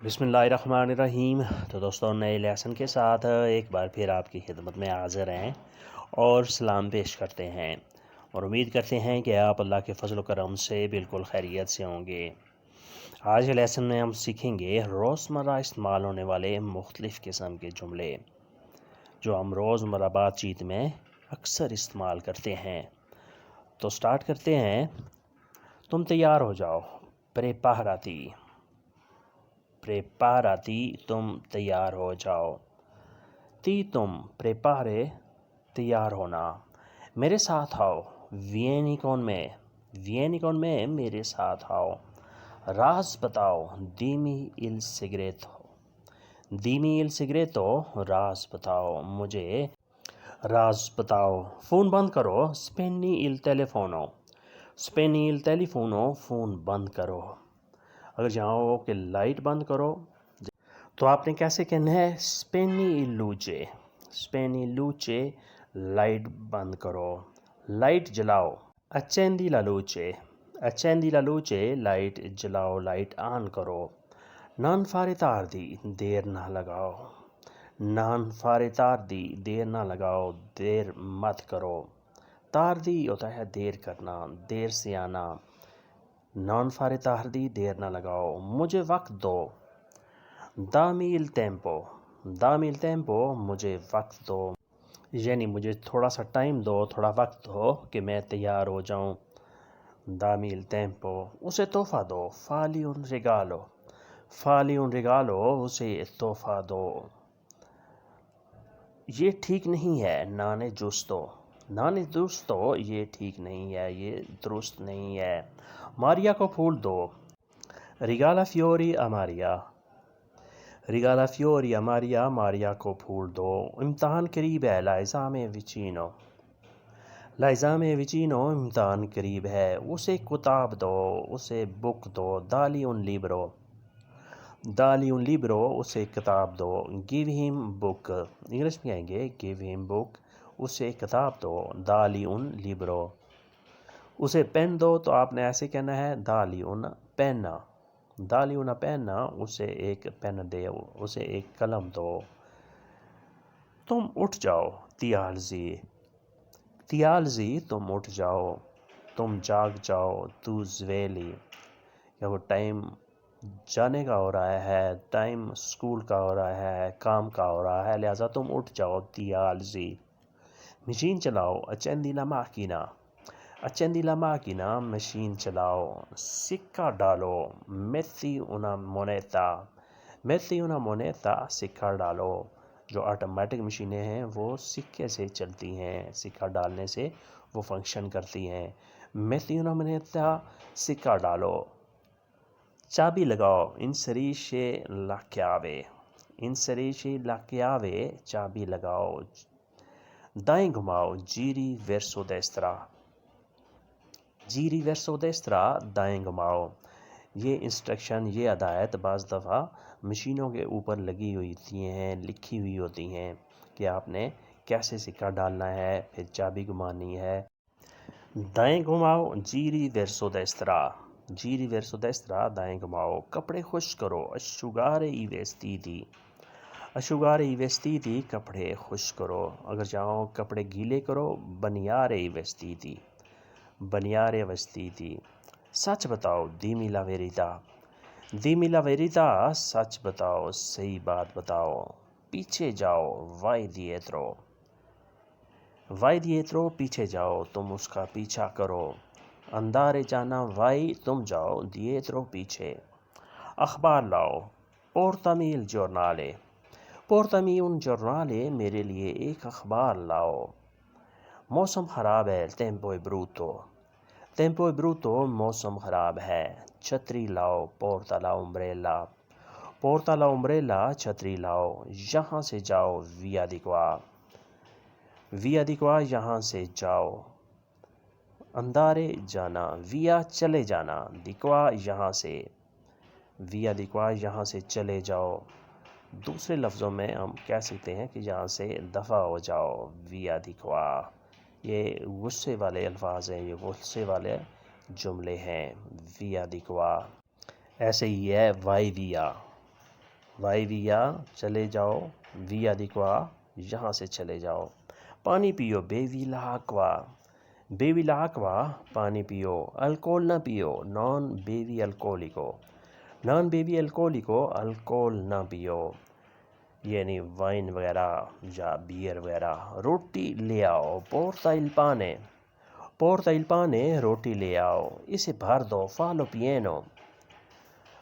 बिस्मिल्लाहिर्रहमानिर्रहीम। तो दोस्तों, नए लेसन के साथ एक बार फिर आपकी खिदमत में हाज़िर हैं और सलाम पेश करते हैं और उम्मीद करते हैं कि आप अल्लाह के फजल व करम से बिल्कुल खैरियत से होंगे। आज के लेसन में हम सीखेंगे रोज़मर्रा इस्तेमाल होने वाले मुख्तलिफ़ किस्म के जुमले जो हम रोज़मर्रा बातचीत में अक्सर इस्तेमाल करते हैं। तो स्टार्ट करते हैं। तुम तैयार हो जाओ, प्रेपाराती। प्रेपाराती, तुम तैयार हो जाओ। तुम प्रेपारे, तैयार होना। मेरे साथ आओ, वियेनिकॉन में मेरे साथ आओ। राज बताओ, दीमी इल सिगरेतो, राज बताओ, मुझे राज बताओ। फ़ोन बंद करो, स्पेनी इल टेलीफोनो, फ़ोन बंद करो। अगर चाहो कि लाइट बंद करो तो आपने कैसे कहना है, स्पेनी लूचे, लाइट बंद करो। लाइट जलाओ, अचेंदी ला लूचे, लाइट जलाओ, लाइट ऑन करो। नान फारे तार दी, देर ना लगाओ। देर ना लगाओ, देर मत करो। तार दी होता है देर करना, देर से आना। नॉन फारे तार दी, देर ना लगाओ, मुझे वक्त दो। दामील टेम्पो, मुझे वक्त दो, यानी मुझे थोड़ा सा टाइम दो, थोड़ा वक्त दो कि मैं तैयार हो जाऊं। दामील टेम्पो, उसे तोहफा दो, फाली उन रिगालो, उसे तोहफा दो। ये ठीक नहीं है, नाने जुस्तो, ये ठीक नहीं है, ये दुरुस्त नहीं है। मारिया को फूल दो, रिगाला फ्योरी अमारिया, मारिया को फूल दो। इम्तहान करीब है, लाइज़ामे विचिनो, इम्तहान करीब है, उसे किताब दो, उसे बुक दो। दाली उन लिब्रो, उसे किताब दो। गिव हिम बुक, इंग्लिश में आएंगे गिव हिम बुक, उसे किताब दो। दाली उन लिब्रो, उसे पेन दो, तो आपने ऐसे कहना है दाली उन पेना, उसे एक पेन दे, उसे एक कलम दो। तुम उठ जाओ, तियालजी, तुम उठ जाओ, तुम जाग जाओ, तू ज्वेली। या वो टाइम जाने का हो रहा है, टाइम स्कूल का हो रहा है, काम का हो रहा है, लिहाजा तुम उठ जाओ, तियालजी। मशीन चलाओ, अचेंदी ला माकिना, मशीन चलाओ। सिक्का डालो, मेथी उना मोनेता, सिक्का डालो। जो ऑटोमेटिक मशीनें हैं वो सिक्के से चलती हैं, सिक्का डालने से वो फंक्शन करती हैं। मेथी उना मोनेता, सिक्का डालो। चाबी लगाओ, इंसरीशे लाक्यावे, चाबी लगाओ। दाएं घुमाओ, जीरी वर्सो देस्त्रा, दाएं घुमाओ। ये इंस्ट्रक्शन, ये हदायत बाज़ दफ़ा मशीनों के ऊपर लगी हुई होती हैं, लिखी हुई होती हैं कि आपने कैसे सिक्का डालना है, फिर चाबी घुमानी है। दाएं घुमाओ, जीरी वर्सो देस्त्रा, दाएं घुमाओ। कपड़े खुश करो, अशुगारे ई वेस्तीदी, कपड़े खुश करो। अगर चाहो कपड़े गीले करो, बनियारे ई वेस्तीदी। सच बताओ, दीमी ला वेरिता, सच बताओ, सही बात बताओ। पीछे जाओ, वाई दिएत्रो, पीछे जाओ, तुम उसका पीछा करो। अंदारे जाना, वाई तुम जाओ, दिएत्रो पीछे। अखबार लाओ, पोर्तामी उन जर्नाले, मेरे लिए एक अखबार लाओ। मौसम ख़राब है, टेम्पो ब्रूतो, मौसम ख़राब है। छतरी लाओ, पोर्ता ला उम्ब्रेला, छतरी लाओ। यहाँ से जाओ, विया दिक्वा, यहाँ से जाओ। अंदारे जाना, विया चले जाना, दिक्वा यहाँ से चले जाओ। दूसरे लफ्ज़ों में हम कह सकते हैं कि यहाँ से दफ़ा हो जाओ, विया दिक्वा। ये गुस्से वाले अल्फाज हैं, ये गुस्से वाले जुमले हैं, विया दिक्वा। ऐसे ही है वाई दिया, वाई विया चले जाओ, विया दिक्वा यहाँ से चले जाओ। पानी पियो, बेविला आक्वा, बेविला आक्वा पानी पियो। अल्कोहल ना पियो, नॉन बेवी अल्कोहलिको, नॉन बेवी अल्कोहलिको अल्कोहल ना पियो, यानी वाइन वगैरह या बियर वगैरह। रोटी ले आओ, पोर्ता इल पाने, पोर्ता इल पाने रोटी ले आओ, इसे भर दो, फालो पिएनो,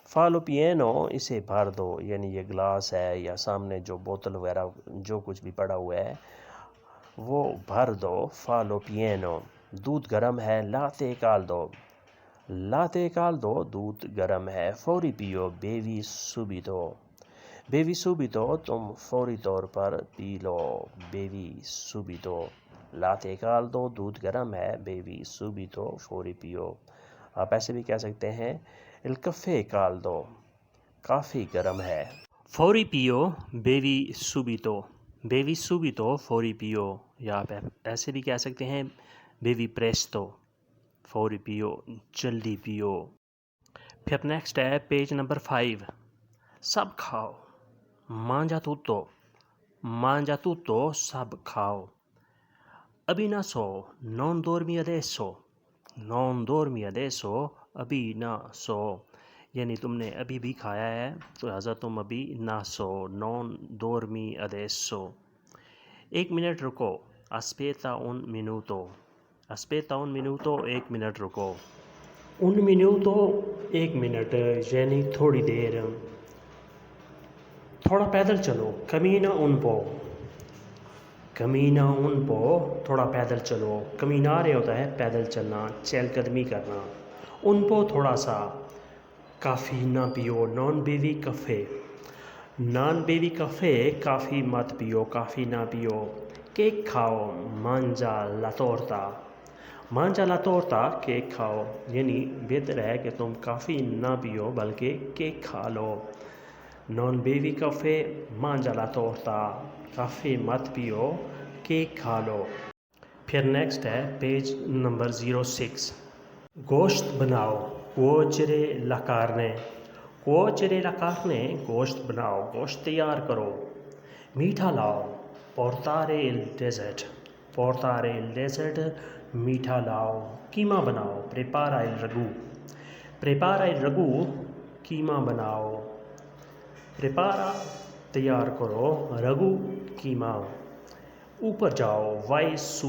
फालो पिएनो इसे भर दो, यानी ये गिलास है या सामने जो बोतल वगैरह जो कुछ भी पड़ा हुआ है वो भर दो, फालो पिएनो। दूध गर्म है, लाते काल दो, लाते काल दो, दूध गर्म है, फौरी पियो, बेवी सुबितो, बेवी सुबितो तुम फौरी तौर पर पी लो, बेवी सुबितो। लाते काल दो, दूध गर्म है, बेवी सुबितो फौरी पियो। आप ऐसे भी कह सकते हैं इल कफ़े काल दो, काफ़ी गर्म है, फौरी पियो, बेवी सुबितो, बेवी सुबितो फौरी पियो। या आप ऐसे भी कह सकते हैं बेवी प्रेस्तो, फौरी पियो, जल्दी पियो। फिर नेक्स्ट है पेज नंबर 5, सब खाओ, मांजा tutto, मांजा tutto सब खाओ। अभी ना सो, non dormi adesso, non dormi adesso अभी ना सो, यानी तुमने अभी भी खाया है तो लिहाजा तुम अभी ना सो, non dormi adesso। 1 मिनट रुको, aspetta un minuto, aspetta un minuto 1 minute रुको। un minuto 1 मिनट यानी थोड़ी देर। थोड़ा पैदल चलो, cammina un po', कमीना उन पो थोड़ा पैदल चलो। कमीनारे होता है पैदल चलना, चहलकदमी करना। उन पो थोड़ा सा, काफ़ी ना पियो, नॉन बेवी कफ़े, नॉन बेवी कफ़े काफ़ी मत पियो, काफ़ी ना पियो। केक खाओ, मांजा ला तोर्ता, मांजा ला तोर्ता केक खाओ, यानी बेहतर है कि तुम काफ़ी ना पियो बल्कि केक खा लो। नॉन बेवी कफ़े, मांजा ला तोर्ता, काफ़ी मत पियो, केक खा लो। फिर नेक्स्ट है पेज नंबर 06, गोश्त बनाओ, कुओचरे ला कार्ने, कुओचरे ला कार्ने गोश्त बनाओ, गोश्त तैयार करो। मीठा लाओ, पोर्तारे इल डेजर्ट, पोर्तारे इल डेजर्ट मीठा लाओ। कीमा बनाओ, प्रेपारा इल रगू, प्रेपारा इल रगू कीमा बनाओ। प्रेपारा तैयार करो, रगू कीमा। ऊपर जाओ, वाई सू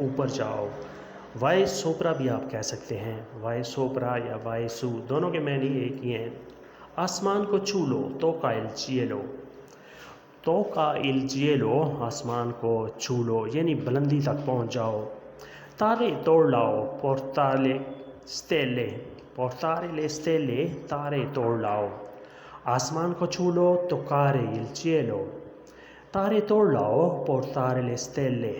ऊपर जाओ। वाई सोपरा भी आप कह सकते हैं, वाई सोपरा या वाई सू दोनों के मैनी एक ही हैं। आसमान को छू लो, तोका इल चिएलो, तोका इल चिएलो आसमान को छू लो, यानी बुलंदी तक पहुंच जाओ। तारे तोड़ लाओ, पोर्ताले स्टेले, पोर्तारे ले स्टेले तारे तोड़ लाओ। आसमान को छू लो, तोकारे इल चिएलो, तारे तोड़ लाओ, पोर्तारे ले स्टेले,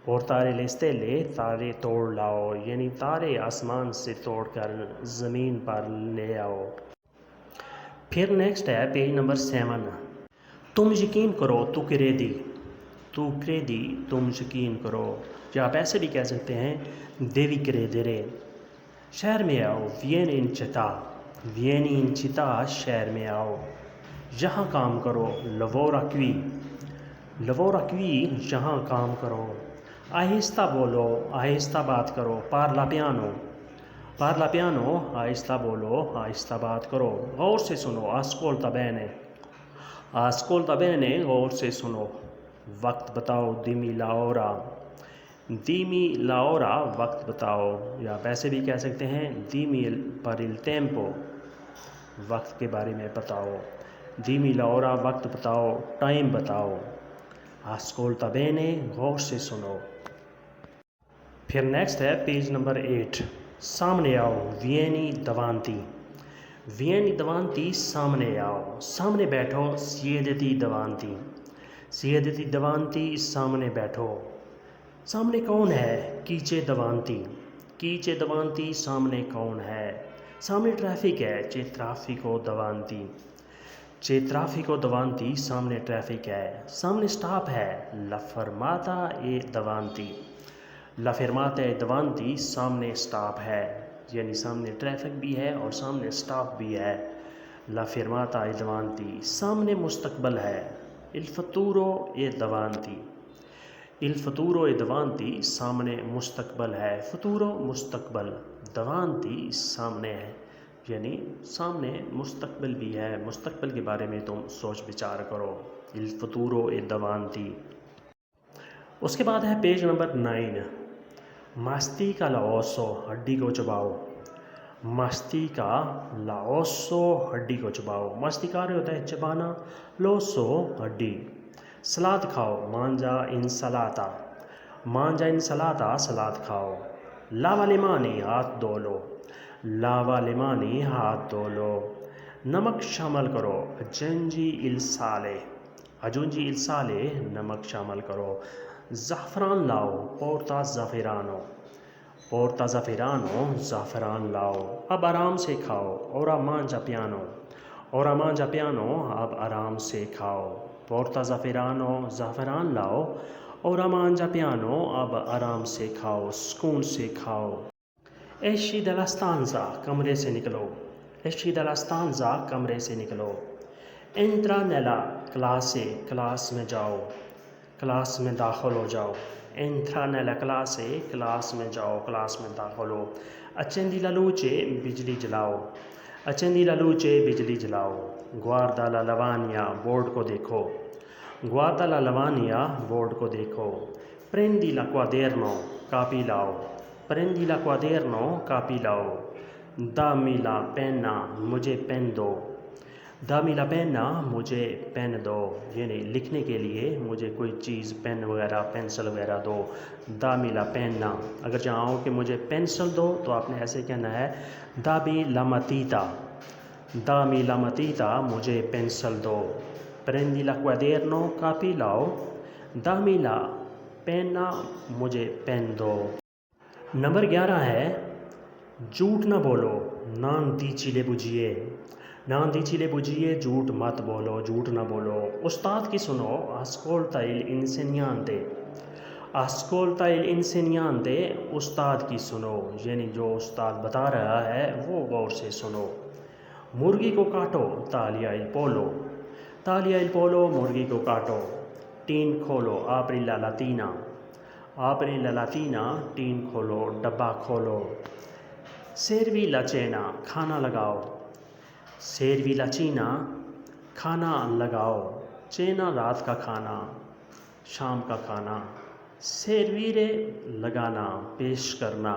पोर्तारे ले स्टेले तारे तोड़ लाओ, यानी तारे आसमान से तोड़कर ज़मीन पर ले आओ। फिर नेक्स्ट है पेज नंबर 7, तुम यकीन करो, तू क्रेदी, तू क्रेदी तुम यकीन करो, या आप ऐसे भी कह सकते हैं देवी क्रेदेरे। शहर में आओ, वियन इन चिता, वियनी इन चिता शहर में आओ। यहाँ काम करो, लवोरा क्वी, लवोरा क्वी यहाँ काम करो। आहिस्ता बोलो, आहिस्ता बात करो, पार्ला पियानो, पार्ला पियानो आहिस्ता बोलो, आहिस्ता बात करो। गौर से सुनो, आस्कोल्ता बेने, आस्कोल्ता बेने गौर से सुनो। वक्त बताओ, दिमी लाओरा, दीमी लाओरा वक्त बताओ, या आप ऐसे भी कह सकते हैं दीमी पर इल टेम्पो, वक्त के बारे में बताओ। दीमी लाओरा वक्त बताओ, टाइम बताओ। आस्कोल्ता बेने गौर से सुनो। फिर नेक्स्ट है पेज नंबर 8, सामने आओ, वियनी दवांती, वियनी दवांती सामने आओ, सामने बैठो, सियदती दवांती, सियदती दवांती सामने बैठो। सामने कौन है, कीचे दवांती, कीचे दवांती सामने कौन है। सामने ट्रैफिक है, चे ट्राफिको दवांती, चे ट्राफिको दवांती सामने ट्रैफिक है। सामने स्टॉप है, ला फर्माता ए दवांती, ला फर्माता ए दवांती सामने स्टॉप है, यानी सामने ट्रैफिक भी है और सामने स्टॉप भी है। La fermata è davanti, सामने मुस्तकबल है। Il futuro è davanti, il futuro è davanti, सामने मुस्तकबल है। futuro मुस्तकबल, davanti सामने है, यानी सामने मुस्तकबिल भी है, मुस्तकबिल के बारे में तुम सोच विचार करो। Il futuro è davanti। उसके बाद है पेज नंबर 9, मस्ती का लाओसो, हड्डी को चबाओ। मस्ती का लाओसो, हड्डी को चबाओ। मस्ती का होता है चबाना, लोसो हड्डी। सलाद खाओ, मांजा इंसलाता, मांजा इंसलाता, सलाद खाओ। लावा लिमानी, हाथ धो लो, लावा लिमानी, हाथ धो लो। नमक शामिल करो, अजंजी इल साले, अजूंजी इल साले, नमक शामिल करो। ज़ाफ़रान लाओ, पोर्ता ज़ाफ़रानो, पोर्ता ज़ाफ़रानो, ज़ाफ़रान लाओ। अब आराम से खाओ, ओरा मांजा पियानो, ओरा मांजा पियानो, अब आराम से खाओ। पोर्ता ज़ाफ़रानो, ज़ाफ़रान लाओ, ओरा मांजा पियानो, अब आराम से खाओ, सुकून से खाओ। एशी दला स्तांज़ा, कमरे से निकलो, एशी दला स्तांज़ा, कमरे से निकलो। एंट्रा नेला, क्लासे, क्लास में जाओ, क्लास में दाखिल हो जाओ। एंट्रा नेला क्लासे, क्लास में जाओ, क्लास में दाखिल हो। अचेंदी ला लूचे, बिजली जलाओ, अचेंदी ला लूचे, बिजली जलाओ। गुआर्दा ला लवानिया, बोर्ड को देखो, गुआर्दा ला लवानिया, बोर्ड को देखो। प्रेंदी ला क्वादेर्नो, कापी लाओ, प्रेंदी ला क्वादेर्नो, कापी लाओ। दामी ला पेना, मुझे पेन दो, दामी ला पेना, मुझे पेन दो, यानी लिखने के लिए मुझे कोई चीज़ पेन वगैरह पेंसिल वगैरह दो। दामी ला पेना, अगर चाहो कि मुझे पेंसिल दो तो आपने ऐसे कहना है दाबी लामतीता, दामी लामतीता, मुझे पेंसिल दो। प्रेंदी ला क्वादेर्नो, कापी लाओ, दामी ला पेना, मुझे पेन दो। नंबर 11 है झूठ ना बोलो, नान दीचिले बुझिए, नान दीचिले बुझिए, झूठ मत बोलो, झूठ ना बोलो। उस्ताद की सुनो, ascolta il insegnante, ascolta il insegnante, उस्ताद की सुनो, यानी जो उस्ताद बता रहा है वो गौर से सुनो। मुर्गी को काटो, तालिया il pollo, तालिया il pollo, मुर्गी को काटो। टीन खोलो, apri la latina, apri la latina, tin खोलो, डब्बा खोलो। सेरवी ला चेना, खाना लगाओ, सेरवी ला चीना, खाना लगाओ। चेना रात का खाना, शाम का खाना। सेरवीरे लगाना, पेश करना।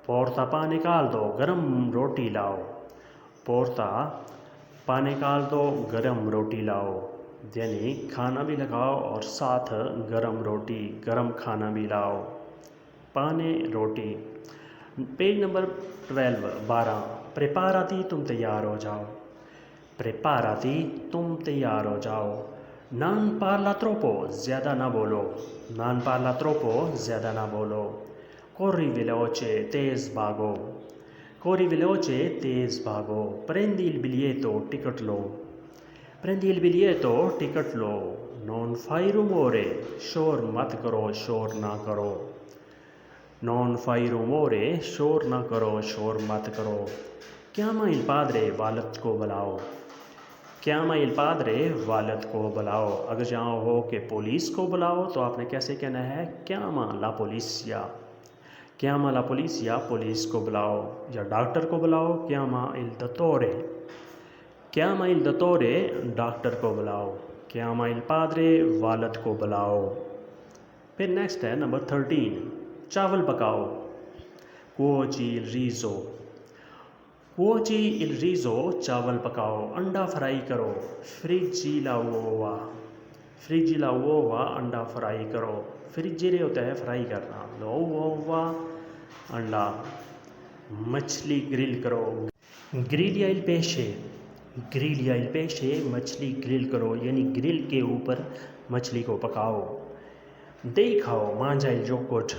पोर्ता पा निकाल दो, गरम रोटी लाओ, पोर्ता पा निकाल दो, गरम रोटी लाओ, यानी खाना भी लगाओ और साथ गरम रोटी, गरम खाना भी लाओ। पाने रोटी। पेज नंबर 12, प्रेपाराती, तुम तैयार हो जाओ, प्रेपाराती, तुम तैयार हो जाओ। नान पार्ला ट्रोपो, ज़्यादा ना बोलो, नान पार्ला ट्रोपो, ज़्यादा ना बोलो। कोर्री वेलोचे, तेज़ भागो, कोर्री वेलोचे, तेज़ भागो। प्रेंदी il biglietto, टिकट लो, प्रेंदी il biglietto, टिकट लो। नॉन फाई rumore, शोर मत करो, शोर ना करो, नॉन फाई rumore, शोर ना करो, शोर मत करो। chiama il padre, वालिद को बुलाओ, chiama il padre, वालिद को बुलाओ। अगर चाहो हो कि पुलिस को बुलाओ तो आपने कैसे कहना है chiama la polizia, chiama la polizia, police को बुलाओ। या डॉक्टर को बुलाओ, chiama il dottore, chiama il dottore, doctor को बुलाओ। chiama il padre, वालिद को बुलाओ। फिर नेक्स्ट है नंबर 13, चावल पकाओ, cuoci il riso, cuoci il riso, चावल पकाओ। अंडा फ्राई करो, फ्रिज्जी ला उova, फ्रिज्जी ला उova, अंडा फ्राई करो। फ्रिज्जीरे होता है फ्राई करना, ला उova, अंडा। मछली ग्रिल करो, ग्रिलिया il pesce, ग्रिलिया il pesce, मछली ग्रिल करो, यानी ग्रिल के ऊपर मछली को पकाओ। दही खाओ, मांजा il yogurt,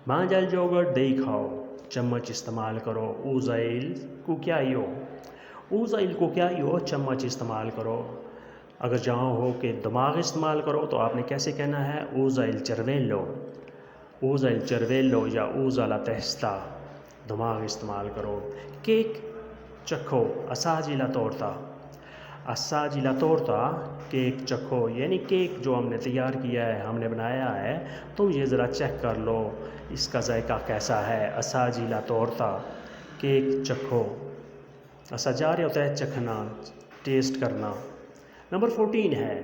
मांजा il yogurt, दही खाओ। चम्मच इस्तेमाल करो, usa il cucchiaio, usa il cucchiaio, चम्मच इस्तेमाल करो। अगर चाहो हो कि दिमाग इस्तेमाल करो तो आपने कैसे कहना है usa il cervello, usa il cervello या usa la testa, दिमाग इस्तेमाल करो। केक चखो, असाजी ला तोरता, असाजी ला तोरता, केक चखो, यानी केक जो हमने तैयार किया है, हमने बनाया है, तुम ये ज़रा चेक कर लो इसका जायका कैसा है। असाजी ला तोरता, केक चखो। असाजारे होता है चखना, टेस्ट करना। नंबर 14 है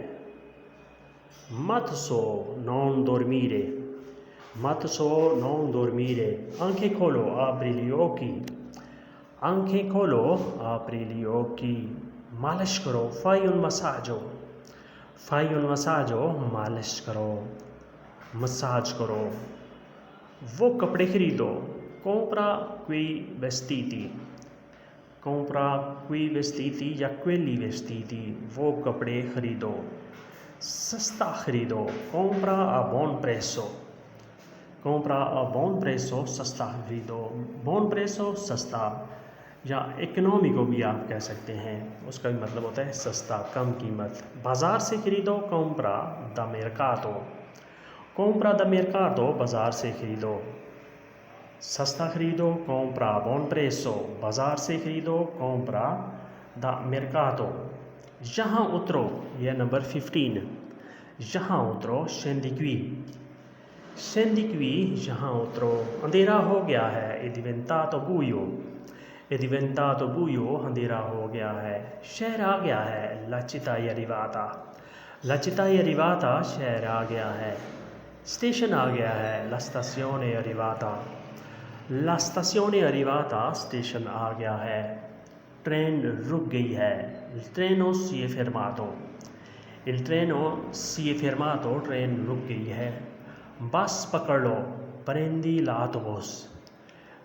मत सो नॉन dormire, मत सो नॉन dormire, आंखें खोलो apri gli occhi, आंखें खोलो apri gli occhi, मालिश करो fai un massaggio, fai un massaggio, मालिश करो, मसाज करो। वो कपड़े खरीदो compra quei vestiti, compra quei vestiti या quelli vestiti, वो कपड़े खरीदो। सस्ता खरीदो compra a buon prezzo, compra a buon prezzo, सस्ता खरीदो। buon prezzo सस्ता, या इकोनॉमी भी आप कह सकते हैं, उसका भी मतलब होता है सस्ता, कम कीमत। बाज़ार से खरीदो compra da mercato, compra da mercato, बाज़ार से खरीदो। सस्ता खरीदो compra a buon prezzo, बाज़ार से खरीदो compra da mercato। यहाँ उतरो, यह नंबर 15, यहाँ उतरो scendi qui, scendi qui, यहाँ उतरो। अंधेरा हो गया है è diventato buio, è diventato buio, अंधेरा हो गया है। शहर आ गया है la città è arrivata, la città è arrivata, शहर आ गया है। स्टेशन आ गया है la stazione è arrivata, la stazione è arrivata, station आ गया है। ट्रेन रुक गई है il treno si è fermato, il treno si è fermato, train रुक गई है। बस पकड़ लो prendi l'autobus,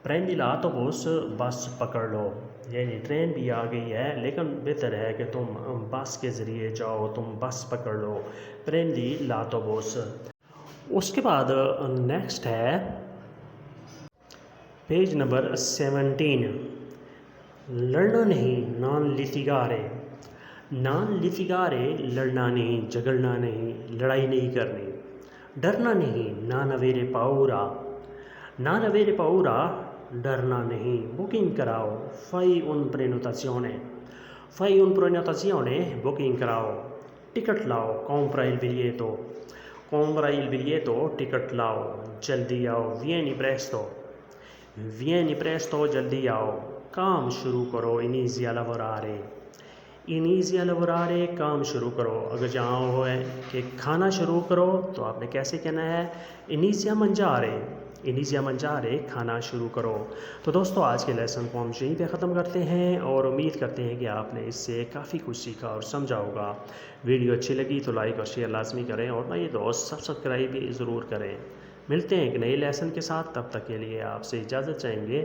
prendi l'autobus, बस पकड़ लो, यानी ट्रेन भी आ गई है लेकिन बेहतर है कि तुम बस के ज़रिए जाओ, तुम बस पकड़ लो prendi l'autobus। उसके बाद नेक्स्ट है पेज नंबर 17, लड़ना नहीं नॉन लिटिगारे, नॉन लिटिगारे लड़ना नहीं, झगड़ना नहीं, लड़ाई नहीं करनी। डरना नहीं non avere paura, non avere paura, डरना नहीं। बुकिंग कराओ fai un prenotazione, fai un prenotazione, booking कराओ। टिकट लाओ compra il biglietto, compra il biglietto, ticket लाओ। जल्दी आओ vieni presto, vieni presto, जल्दी आओ। काम शुरू करो inizia a lavorare, inizia a lavorare, काम शुरू करो। अगर जहाँ हो है कि खाना शुरू करो तो आपने कैसे कहना है inizia a mangiare, inizia a mangiare, खाना शुरू करो। तो दोस्तों आज के लेसन को हम यहीं पे ख़त्म करते हैं और उम्मीद करते हैं कि आपने इससे काफ़ी कुछ सीखा और समझा होगा। वीडियो अच्छी लगी तो लाइक और शेयर लाजमी करें और नए दोस्त सब्सक्राइब भी ज़रूर करें। मिलते हैं एक नए लेसन के साथ, तब तक के लिए आपसे इजाज़त चाहेंगे।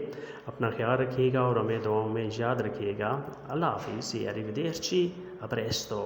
अपना ख्याल रखिएगा और हमें दुआओं में याद रखिएगा। अल्लाह हाफिज़, arrivederci, a presto।